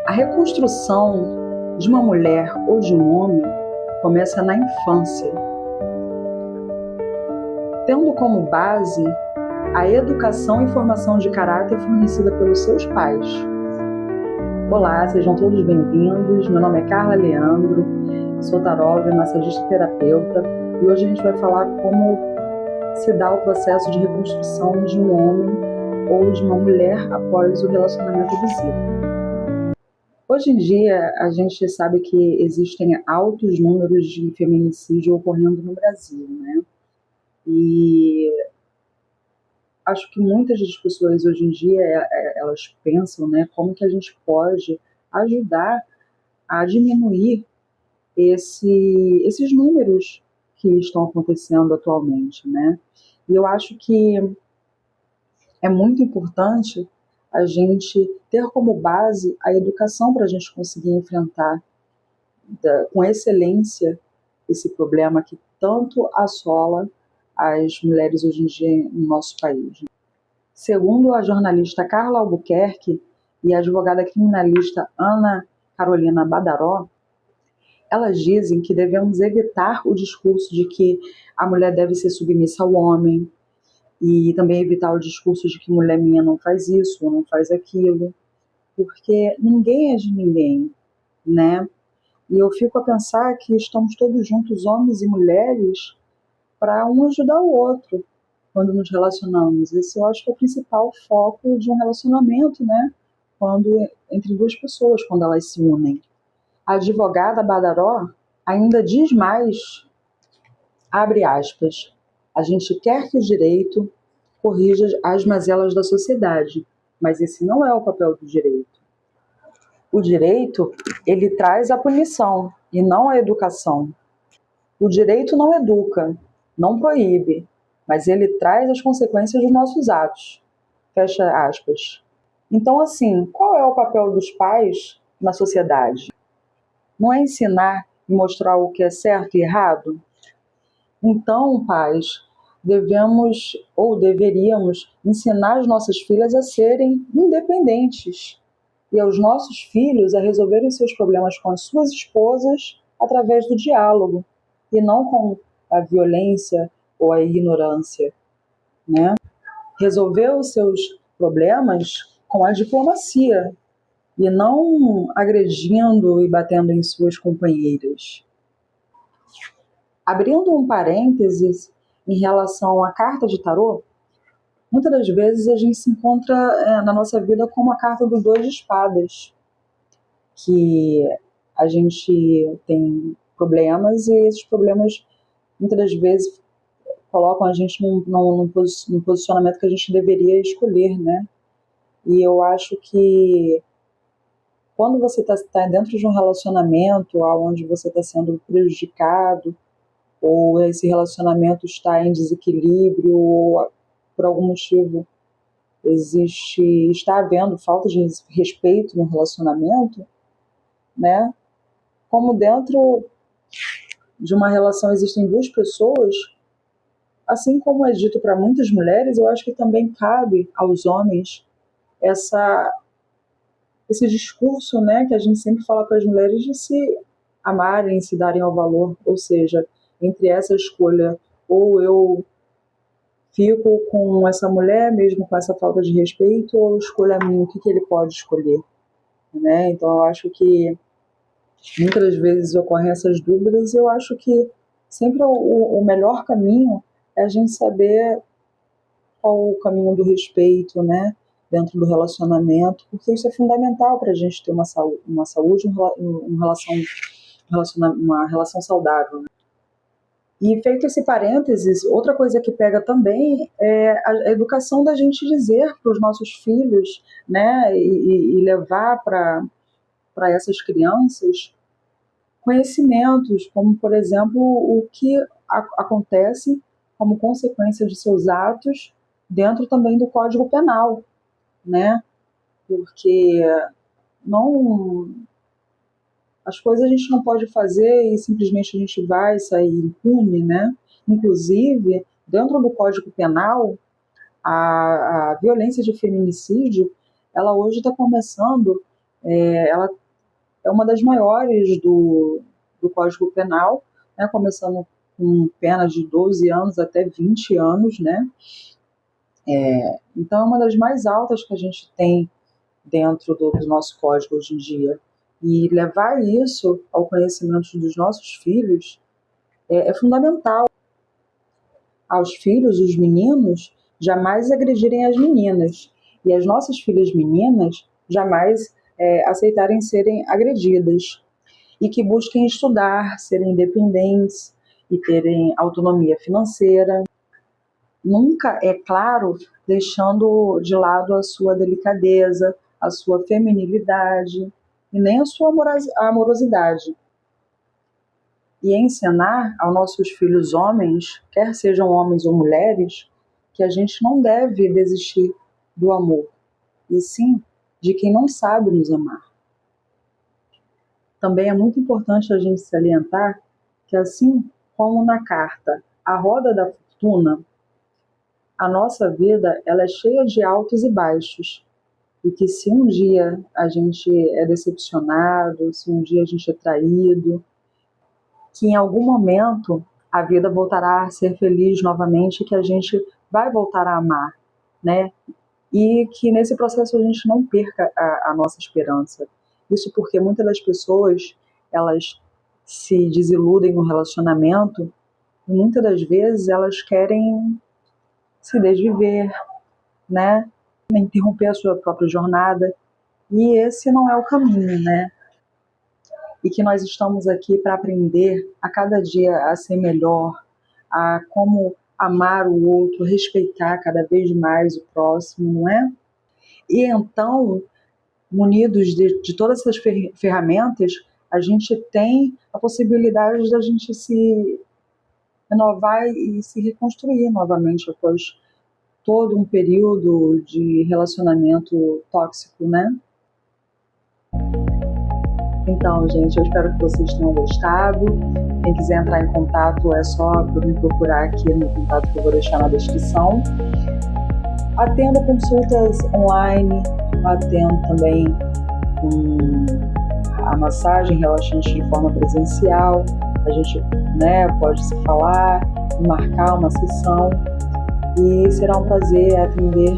A reconstrução de uma mulher ou de um homem começa na infância, tendo como base a educação e formação de caráter fornecida pelos seus pais. Olá, sejam todos bem-vindos. Meu nome é Carla Leandro, sou taróloga e massagista terapeuta, e hoje a gente vai falar como se dá o processo de reconstrução de um homem ou de uma mulher após o relacionamento abusivo. Hoje em dia, a gente sabe que existem altos números de feminicídio ocorrendo no Brasil, né? E acho que muitas das pessoas hoje em dia, elas pensam, né, como que a gente pode ajudar a diminuir esses números que estão acontecendo atualmente, né? E eu acho que é muito importante a gente ter como base a educação para a gente conseguir enfrentar com excelência esse problema que tanto assola as mulheres hoje em dia no nosso país. Segundo a jornalista Carla Albuquerque e a advogada criminalista Ana Carolina Badaró, elas dizem que devemos evitar o discurso de que a mulher deve ser submissa ao homem, e também evitar o discurso de que mulher minha não faz isso ou não faz aquilo, porque ninguém é de ninguém, né? E eu fico a pensar que estamos todos juntos, homens e mulheres, para um ajudar o outro quando nos relacionamos. Esse eu acho que é o principal foco de um relacionamento, né? Entre duas pessoas, quando elas se unem. A advogada Badaró ainda diz mais, abre aspas, a gente quer que o direito corrija as mazelas da sociedade, mas esse não é o papel do direito. O direito, ele traz a punição e não a educação. O direito não educa, não proíbe, mas ele traz as consequências dos nossos atos. Fecha aspas. Então, assim, qual é o papel dos pais na sociedade? Não é ensinar e mostrar o que é certo e errado? Então, pais, devemos ou deveríamos ensinar as nossas filhas a serem independentes e aos nossos filhos a resolverem seus problemas com as suas esposas através do diálogo e não com a violência ou a ignorância, né? Resolver os seus problemas com a diplomacia e não agredindo e batendo em suas companheiras. Abrindo um parênteses em relação à carta de tarô, muitas das vezes a gente se encontra na nossa vida com a carta do 2 de espadas, que a gente tem problemas e esses problemas muitas das vezes colocam a gente num posicionamento que a gente deveria escolher, né? E eu acho que quando você está dentro de um relacionamento onde você está sendo prejudicado, ou esse relacionamento está em desequilíbrio, ou por algum motivo está havendo falta de respeito no relacionamento, né? Como dentro de uma relação existem duas pessoas, assim como é dito para muitas mulheres, eu acho que também cabe aos homens esse discurso, né, que a gente sempre fala para as mulheres de se amarem, se darem ao valor, ou seja, entre essa escolha, ou eu fico com essa mulher mesmo com essa falta de respeito, ou eu escolho a mim, o que ele pode escolher, né? Então eu acho que muitas das vezes ocorrem essas dúvidas e eu acho que sempre o melhor caminho é a gente saber qual o caminho do respeito, né, dentro do relacionamento, porque isso é fundamental para a gente ter uma saúde, uma relação saudável. E feito esse parênteses, outra coisa que pega também é a educação da gente dizer para os nossos filhos, né, e levar para essas crianças conhecimentos, como, por exemplo, o que acontece como consequência de seus atos dentro também do Código Penal, né? Porque as coisas a gente não pode fazer e simplesmente a gente vai sair impune, né? Inclusive, dentro do Código Penal, a violência de feminicídio, ela hoje está começando ela é uma das maiores do Código Penal, né, começando com penas de 12 anos até 20 anos, né? Então é uma das mais altas que a gente tem dentro do nosso código hoje em dia. E levar isso ao conhecimento dos nossos filhos é fundamental. Aos filhos, os meninos, jamais agredirem as meninas. E as nossas filhas meninas jamais aceitarem serem agredidas. E que busquem estudar, serem independentes e terem autonomia financeira. Nunca, é claro, deixando de lado a sua delicadeza, a sua feminilidade e nem a sua amorosidade. E ensinar aos nossos filhos homens, quer sejam homens ou mulheres, que a gente não deve desistir do amor, e sim de quem não sabe nos amar. Também é muito importante a gente salientar que, assim como na carta A Roda da Fortuna, a nossa vida ela é cheia de altos e baixos. E que se um dia a gente é decepcionado, se um dia a gente é traído, que em algum momento a vida voltará a ser feliz novamente, que a gente vai voltar a amar, né? E que nesse processo a gente não perca a nossa esperança. Isso porque muitas das pessoas, elas se desiludem no relacionamento e muitas das vezes elas querem se desviver, né? Interromper a sua própria jornada. E esse não é o caminho, né? E que nós estamos aqui para aprender a cada dia a ser melhor, a como amar o outro, respeitar cada vez mais o próximo, não é? E então, munidos de todas essas ferramentas, a gente tem a possibilidade da gente se renovar e se reconstruir novamente após todo um período de relacionamento tóxico, né? Então, gente, eu espero que vocês tenham gostado. Quem quiser entrar em contato é só me procurar aqui no contato que eu vou deixar na descrição. Atendo consultas online, atendo também a massagem relaxante de forma presencial. A gente, né, pode se falar, marcar uma sessão e será um prazer atender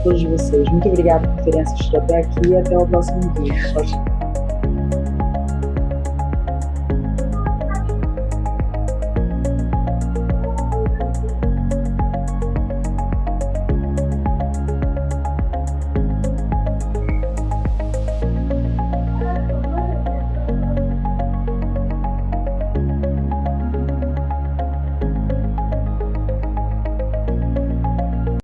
todos vocês. Muito obrigada por terem assistido até aqui e até o próximo vídeo. Tchau, tchau.